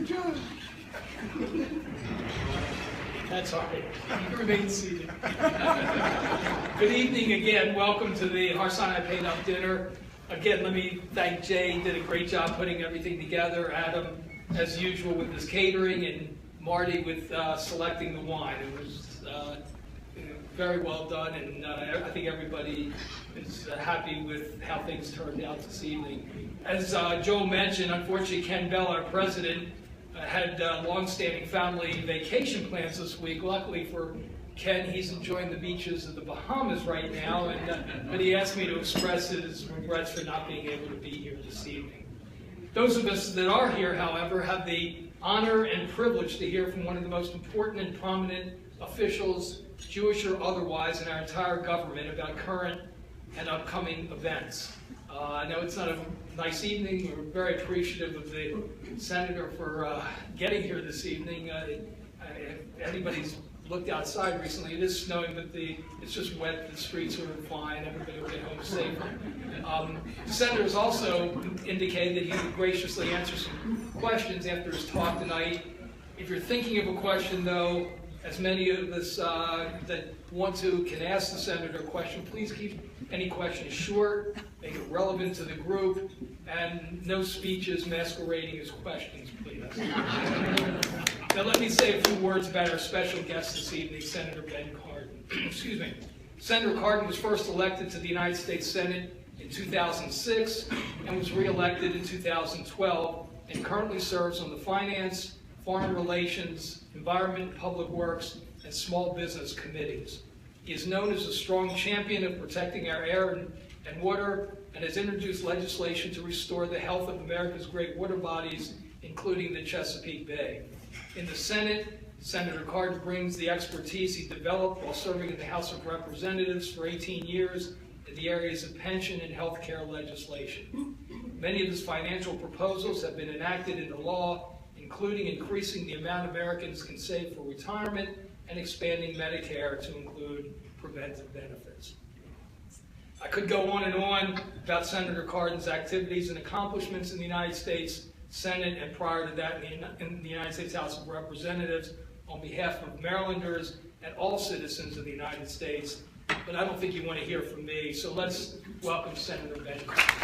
John. That's all right. You remain seated. Good evening again. Welcome to the Har Sinai Paid Up Dinner. Again, let me thank Jay. He did a great job putting everything together. Adam, as usual, with his catering, and Marty with selecting the wine. It was very well done, and I think everybody is happy with how things turned out this evening. As Joe mentioned, unfortunately, Ken Bell, our president, had long-standing family vacation plans this week. Luckily for Ken, he's enjoying the beaches of the Bahamas right now, but he asked me to express his regrets for not being able to be here this evening. Those of us that are here, however, have the honor and privilege to hear from one of the most important and prominent officials, Jewish or otherwise, in our entire government about current and upcoming events. I know it's not a nice evening. We're very appreciative of the Senator for getting here this evening. If anybody's looked outside recently, it is snowing, but it's just wet. The streets are fine. Everybody will get home safe. The Senator has also indicated that he would graciously answer some questions after his talk tonight. If you're thinking of a question, though, as many of us that want to can ask the Senator a question, please keep any questions short, make it relevant to the group, and no speeches masquerading as questions, please. Now let me say a few words about our special guest this evening, Senator Ben Cardin. Excuse me. Senator Cardin was first elected to the United States Senate in 2006 and was re-elected in 2012 and currently serves on the Finance, Foreign Relations, Environment, Public Works, and Small Business Committees. He is known as a strong champion of protecting our air and water, and has introduced legislation to restore the health of America's great water bodies, including the Chesapeake Bay. In the Senate, Senator Cardin brings the expertise he developed while serving in the House of Representatives for 18 years in the areas of pension and health care legislation. Many of his financial proposals have been enacted into law, including increasing the amount Americans can save for retirement and expanding Medicare to include preventive benefits. I could go on and on about Senator Cardin's activities and accomplishments in the United States Senate and prior to that in the United States House of Representatives on behalf of Marylanders and all citizens of the United States, but I don't think you want to hear from me, so let's welcome Senator Ben Cardin.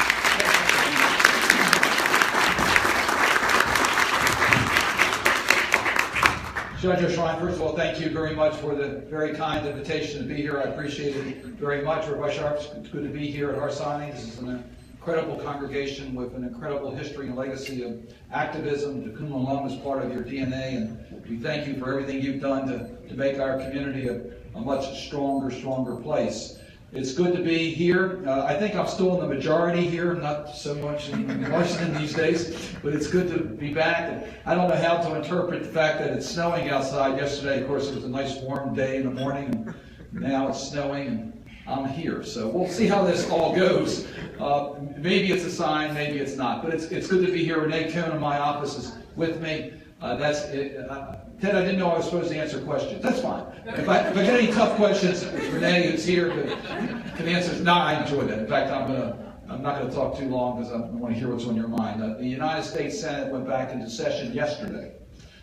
Judge O'Shrine, first of all, thank you very much for the very kind invitation to be here. I appreciate it very much. Rabbi Sharp, it's good to be here at Har Sinai. This is an incredible congregation with an incredible history and legacy of activism. Tikkun Olam is part of your DNA, and we thank you for everything you've done to make our community a much stronger place. It's good to be here. I think I'm still in the majority here, not so much in Washington these days, but it's good to be back. And I don't know how to interpret the fact that it's snowing outside. Yesterday, of course, it was a nice warm day in the morning, and now it's snowing, and I'm here. So we'll see how this all goes. Maybe it's a sign, maybe it's not, but it's good to be here. Renee Cohn in my office is with me. That's it. Ted, I didn't know I was supposed to answer questions. That's fine. If I get any tough questions, it's Renee who's here can answer. No, I enjoyed that. In fact, I'm not going to talk too long because I want to hear what's on your mind. The United States Senate went back into session yesterday,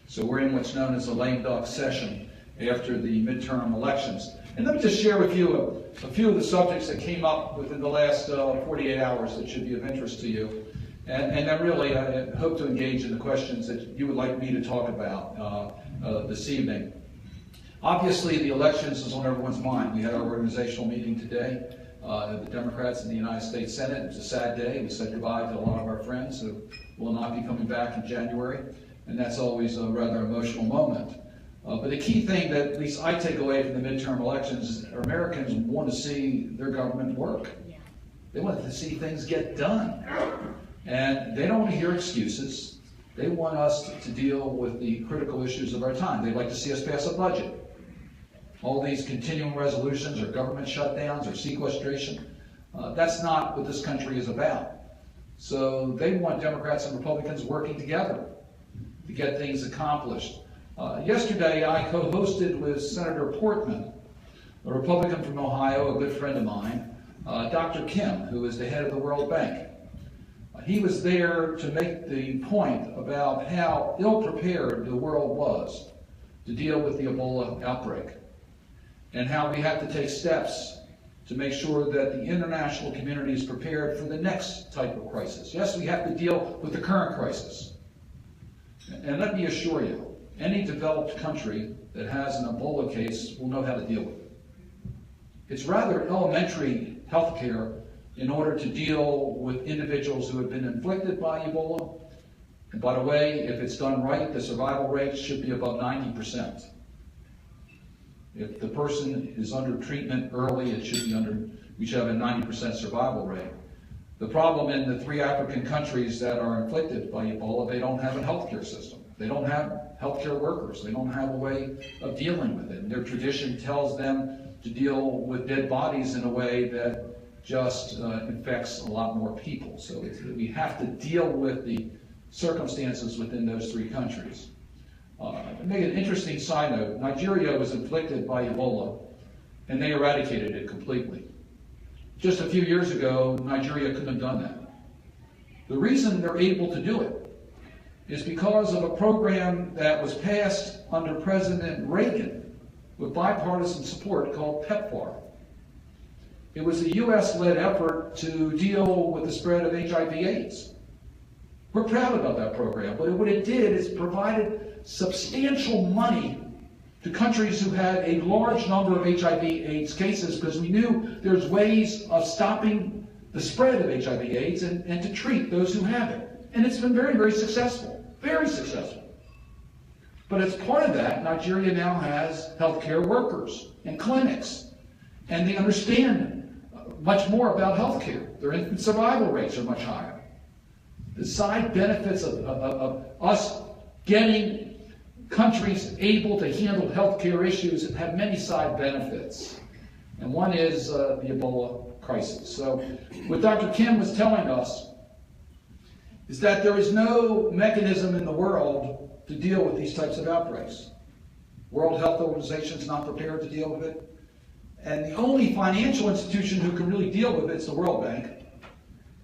so we're in what's known as a lame duck session after the midterm elections. And let me just share with you a few of the subjects that came up within the last 48 hours that should be of interest to you. And I really hope to engage in the questions that you would like me to talk about this evening. Obviously, the elections is on everyone's mind. We had our organizational meeting today. The Democrats in the United States Senate. It was a sad day. We said goodbye to a lot of our friends who will not be coming back in January. And that's always a rather emotional moment. But the key thing that at least I take away from the midterm elections is Americans want to see their government work. They want to see things get done. And they don't want to hear excuses. They want us to deal with the critical issues of our time. They'd like to see us pass a budget. All these continuing resolutions or government shutdowns or sequestration, that's not what this country is about. So they want Democrats and Republicans working together to get things accomplished. Yesterday, I co-hosted with Senator Portman, a Republican from Ohio, a good friend of mine, Dr. Kim, who is the head of the World Bank. He was there to make the point about how ill-prepared the world was to deal with the Ebola outbreak, and how we have to take steps to make sure that the international community is prepared for the next type of crisis. Yes, we have to deal with the current crisis. And let me assure you, any developed country that has an Ebola case will know how to deal with it. It's rather elementary health care in order to deal with individuals who have been inflicted by Ebola. And by the way, if it's done right, the survival rate should be above 90%. If the person is under treatment early, we should have a 90% survival rate. The problem in the 3 African countries that are inflicted by Ebola, they don't have a healthcare system. They don't have healthcare workers. They don't have a way of dealing with it. And their tradition tells them to deal with dead bodies in a way that just infects a lot more people. So we have to deal with the circumstances within those 3 countries. To make an interesting side note, Nigeria was inflicted by Ebola, and they eradicated it completely. Just a few years ago, Nigeria couldn't have done that. The reason they're able to do it is because of a program that was passed under President Reagan with bipartisan support called PEPFAR. It was a US-led effort to deal with the spread of HIV/AIDS. We're proud about that program, but what it did is provided substantial money to countries who had a large number of HIV/AIDS cases, because we knew there's ways of stopping the spread of HIV/AIDS and to treat those who have it. And it's been very, very successful, very successful. But as part of that, Nigeria now has healthcare workers and clinics, and they understand much more about healthcare. Their infant survival rates are much higher. The side benefits of us getting countries able to handle healthcare issues have many side benefits. And one is the Ebola crisis. So what Dr. Kim was telling us is that there is no mechanism in the world to deal with these types of outbreaks. World Health Organization is not prepared to deal with it. And the only financial institution who can really deal with it is the World Bank.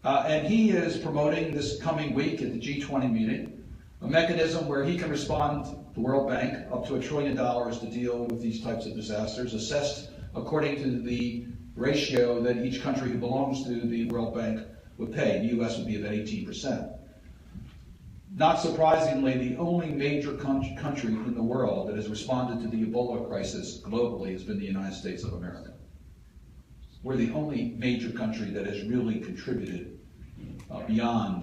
And he is promoting this coming week at the G20 meeting a mechanism where he can respond, the World Bank, up to $1 trillion to deal with these types of disasters, assessed according to the ratio that each country who belongs to the World Bank would pay. The US would be about 18%. Not surprisingly, the only major country in the world that has responded to the Ebola crisis globally has been the United States of America. We're the only major country that has really contributed beyond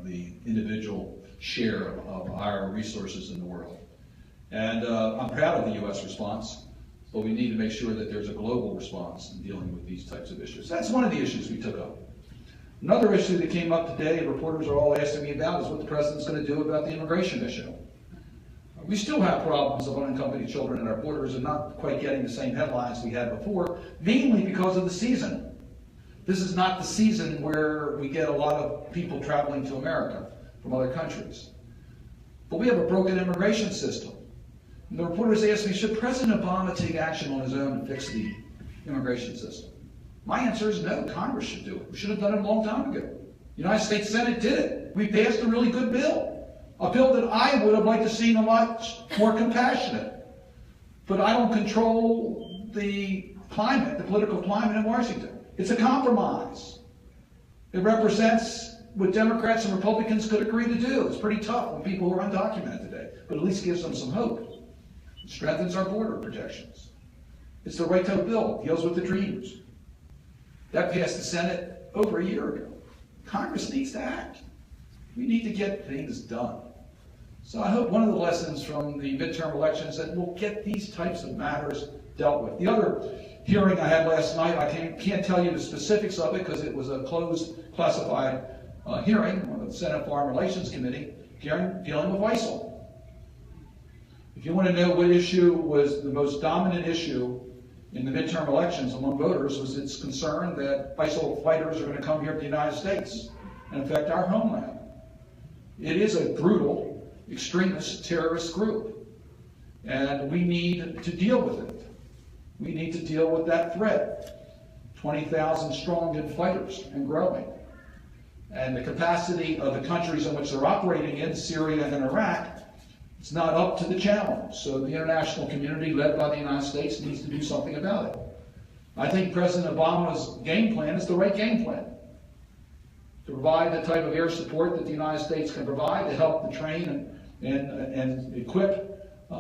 the individual share of our resources in the world. And I'm proud of the US response, but we need to make sure that there's a global response in dealing with these types of issues. That's one of the issues we took up. Another issue that came up today, and reporters are all asking me about, is what the president's going to do about the immigration issue. We still have problems of unaccompanied children at our borders and not quite getting the same headlines we had before, mainly because of the season. This is not the season where we get a lot of people traveling to America from other countries. But we have a broken immigration system. And the reporters asked me, should President Obama take action on his own and fix the immigration system? My answer is no, Congress should do it. We should have done it a long time ago. The United States Senate did it. We passed a really good bill. A bill that I would have liked to see a lot more compassionate. But I don't control the climate, the political climate in Washington. It's a compromise. It represents what Democrats and Republicans could agree to do. It's pretty tough on people who are undocumented today, but at least gives them some hope. It strengthens our border protections. It's the right type of bill. It deals with the dreamers. That passed the Senate over a year ago. Congress needs to act. We need to get things done. So I hope one of the lessons from the midterm elections is that we'll get these types of matters dealt with. The other hearing I had last night, I can't tell you the specifics of it because it was a closed, classified hearing on the Senate Foreign Relations Committee dealing with ISIL. If you want to know what issue was the most dominant issue in the midterm elections among voters, was its concern that ISIL fighters are going to come here to the United States and affect our homeland. It is a brutal, extremist, terrorist group, and we need to deal with it. We need to deal with that threat. 20,000 strong and fighters and growing. and the capacity of the countries in which they're operating in, Syria and Iraq, it's not up to the challenge. So the international community, led by the United States, needs to do something about it. I think President Obama's game plan is the right game plan. To provide the type of air support that the United States can provide to help to train and equip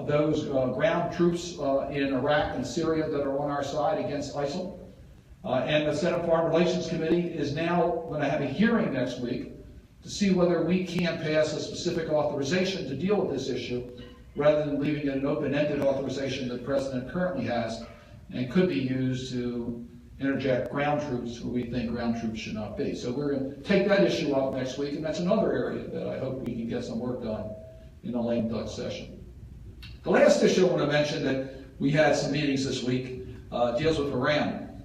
those ground troops in Iraq and Syria that are on our side against ISIL. And the Senate Foreign Relations Committee is now going to have a hearing next week to see whether we can pass a specific authorization to deal with this issue, rather than leaving it an open-ended authorization that the President currently has and could be used to interject ground troops where we think ground troops should not be. So we're going to take that issue up next week, and that's another area that I hope we can get some work done in the lame duck session. The last issue I want to mention that we had some meetings this week deals with Iran.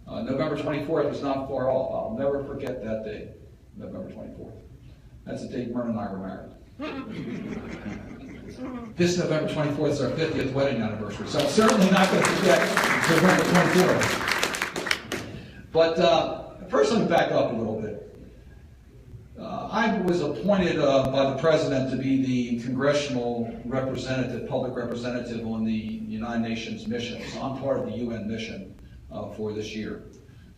November 24th was not far off. I'll never forget that day, November 24th. That's the day Myrna and I were married. This November 24th is our 50th wedding anniversary, so I'm certainly not going to forget November 24th. But first, let me back up a little bit. I was appointed by the President to be the congressional representative, public representative on the United Nations mission. So I'm part of the UN mission for this year.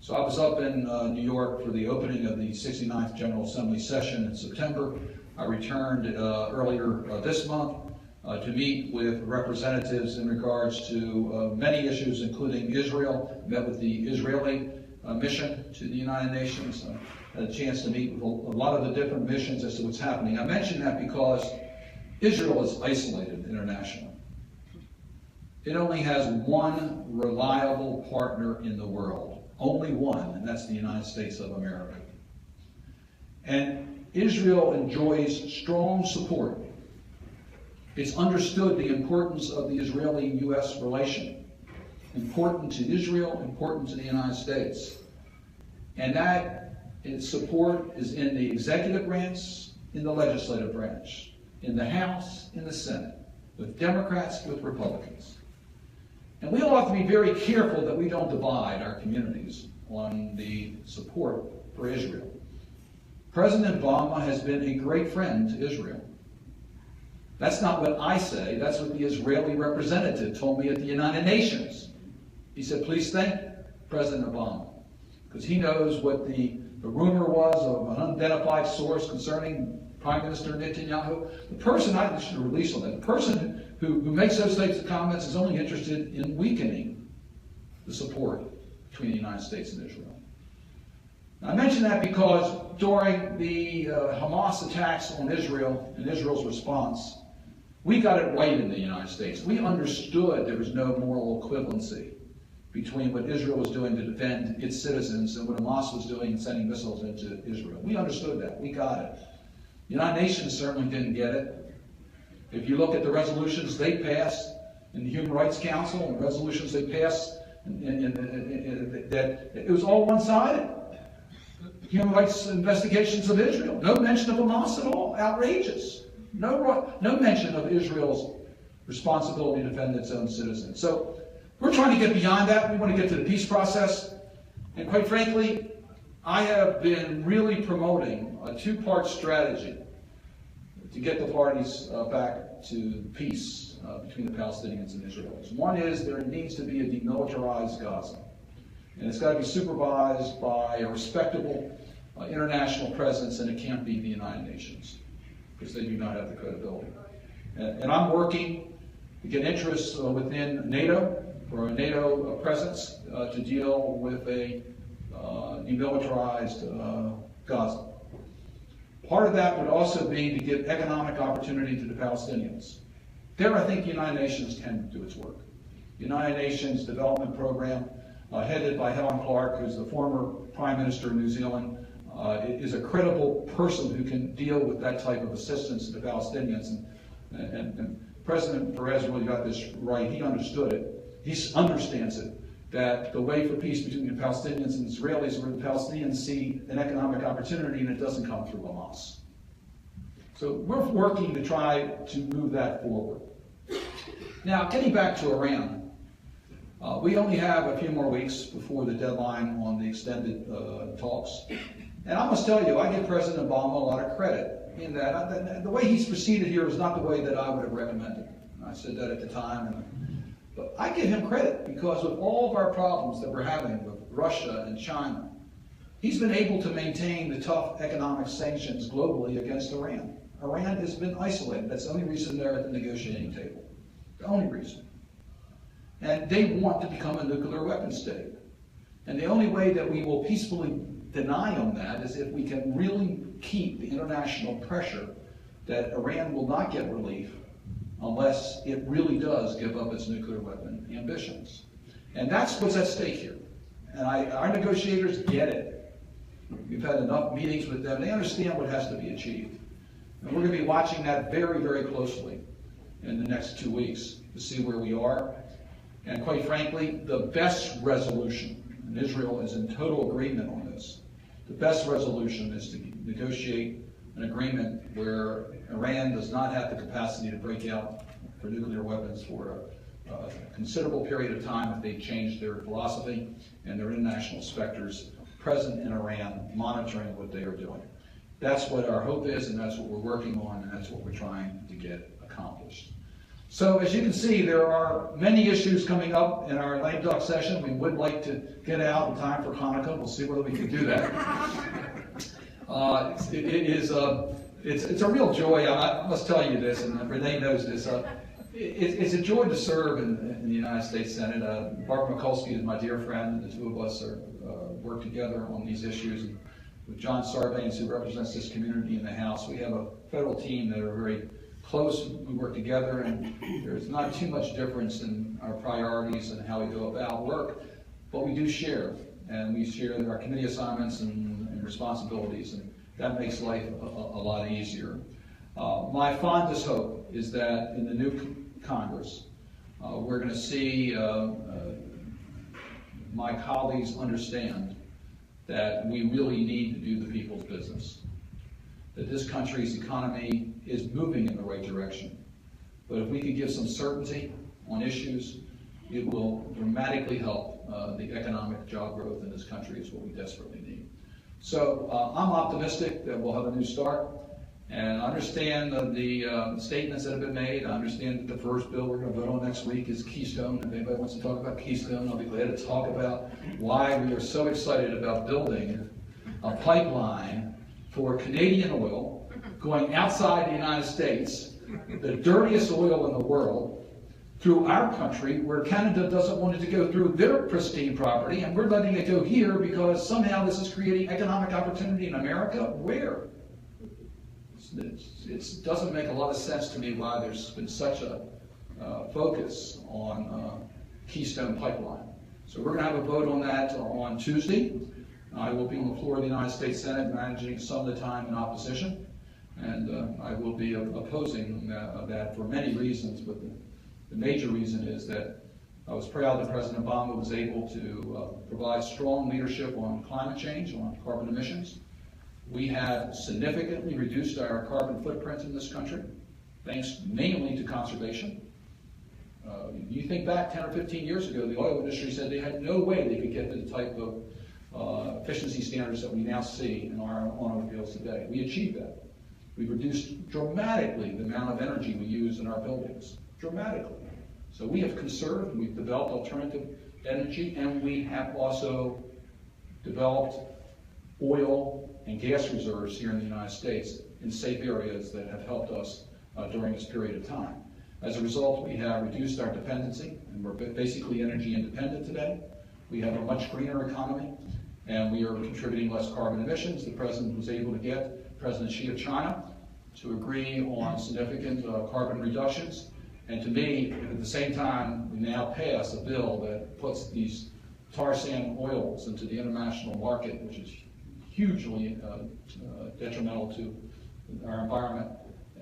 So I was up in New York for the opening of the 69th General Assembly session in September. I returned earlier this month to meet with representatives in regards to many issues, including Israel. Met with the Israeli mission to the United Nations. Had a chance to meet with a lot of the different missions as to what's happening. I mention that because Israel is isolated internationally. It only has one reliable partner in the world, only one, and that's the United States of America. And Israel enjoys strong support. It's understood the importance of the Israeli-U.S. relation. Important to Israel, important to the United States. And that its support is in the executive branch, in the legislative branch, in the House, in the Senate, with Democrats, with Republicans. And we all have to be very careful that we don't divide our communities on the support for Israel. President Obama has been a great friend to Israel. That's not what I say, that's what the Israeli representative told me at the United Nations. He said, please thank President Obama, because he knows what the rumor was of an unidentified source concerning Prime Minister Netanyahu. The person, I should release on that, the person who makes those types of comments is only interested in weakening the support between the United States and Israel. Now, I mention that because during the Hamas attacks on Israel and Israel's response, we got it right in the United States. We understood there was no moral equivalency between what Israel was doing to defend its citizens and what Hamas was doing in sending missiles into Israel. We understood that. We got it. The United Nations certainly didn't get it. If you look at the resolutions they passed in the Human Rights Council and the resolutions they passed, that it was all one-sided. Human rights investigations of Israel. No mention of Hamas at all. Outrageous. No mention of Israel's responsibility to defend its own citizens. So we're trying to get beyond that. We want to get to the peace process. And quite frankly, I have been really promoting a two-part strategy to get the parties back to peace between the Palestinians and Israelis. One is there needs to be a demilitarized Gaza. And it's got to be supervised by a respectable international presence, and it can't be the United Nations, because they do not have the credibility. And I'm working to get interest within NATO, for a NATO presence, to deal with a demilitarized Gaza. Part of that would also be to give economic opportunity to the Palestinians. There, I think the United Nations can do its work. The United Nations Development Program, headed by Helen Clark, who's the former Prime Minister of New Zealand, is a credible person who can deal with that type of assistance to the Palestinians. And President Perez really got this right. He understood it. He understands it, that the way for peace between the Palestinians and Israelis is where the Palestinians see an economic opportunity, and it doesn't come through Hamas. So we're working to try to move that forward. Now, getting back to Iran, we only have a few more weeks before the deadline on the extended talks. And I must tell you, I give President Obama a lot of credit in that the way he's proceeded here is not the way that I would have recommended. I said that at the time. But I give him credit because with all of our problems that we're having with Russia and China, he's been able to maintain the tough economic sanctions globally against Iran. Iran has been isolated. That's the only reason they're at the negotiating table. The only reason. And they want to become a nuclear weapons state. And the only way that we will peacefully deny them that is if we can really keep the international pressure that Iran will not get relief unless it really does give up its nuclear weapon ambitions. And that's what's at stake here. And our negotiators get it. We've had enough meetings with them. They understand what has to be achieved. And we're going to be watching that very, very closely in the next 2 weeks to see where we are. And quite frankly, the best resolution, and Israel is in total agreement on this, the best resolution is to negotiate an agreement where Iran does not have the capacity to break out for nuclear weapons for a considerable period of time if they change their philosophy, and there are international inspectors present in Iran monitoring what they are doing. That's what our hope is, and that's what we're working on, and that's what we're trying to get accomplished. So as you can see, there are many issues coming up in our lame duck session. We would like to get out in time for Hanukkah. We'll see whether we can do that. It's a real joy. I must tell you this, and Renee knows this. It's a joy to serve in the United States Senate. Barbara Mikulski is my dear friend, and the two of us work together on these issues. And with John Sarbanes, who represents this community in the House, we have a federal team that are very close. We work together, and there's not too much difference in our priorities and how we go about work, but we do share, and we share our committee assignments and responsibilities, and that makes life a lot easier. My fondest hope is that in the new Congress, we're going to see my colleagues understand that we really need to do the people's business, that this country's economy is moving in the right direction. But if we could give some certainty on issues, it will dramatically help the economic job growth in this country is what we desperately need. So I'm optimistic that we'll have a new start, and I understand the statements that have been made. I understand that the first bill we're going to vote on next week is Keystone. If anybody wants to talk about Keystone, I'll be glad to talk about why we are so excited about building a pipeline for Canadian oil going outside the United States, the dirtiest oil in the world, through our country, where Canada doesn't want it to go through their pristine property, and we're letting it go here because somehow this is creating economic opportunity in America. Where? It doesn't make a lot of sense to me why there's been such a focus on Keystone Pipeline. So we're going to have a vote on that on Tuesday. I will be on the floor of the United States Senate managing some of the time in opposition, and I will be opposing that for many reasons, but the major reason is that I was proud that President Obama was able to provide strong leadership on climate change, on carbon emissions. We have significantly reduced our carbon footprint in this country, thanks mainly to conservation. You think back 10 or 15 years ago, the oil industry said they had no way they could get to the type of efficiency standards that we now see in our automobiles today. We achieved that. We've reduced dramatically the amount of energy we use in our buildings, dramatically. So we have conserved, we've developed alternative energy, and we have also developed oil and gas reserves here in the United States in safe areas that have helped us during this period of time. As a result, we have reduced our dependency, and we're basically energy independent today. We have a much greener economy, and we are contributing less carbon emissions. The President was able to get President Xi of China to agree on significant carbon reductions. And to me, at the same time, we now pass a bill that puts these tar sand oils into the international market, which is hugely detrimental to our environment.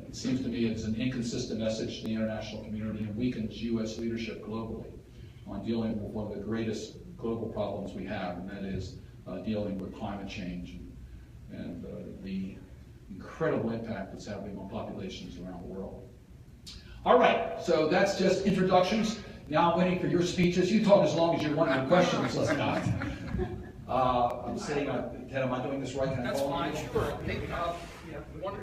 It seems to me it's an inconsistent message to the international community and weakens U.S. leadership globally on dealing with one of the greatest global problems we have, and that is dealing with climate change and the incredible impact it's having on populations around the world. All right, so that's just introductions. Now I'm waiting for your speeches. You talk as long as you want. Your questions, let's not. I'm sitting on Ted, am I doing this right? Can I That's call you? fine, sure. Hey, yeah, wonderful.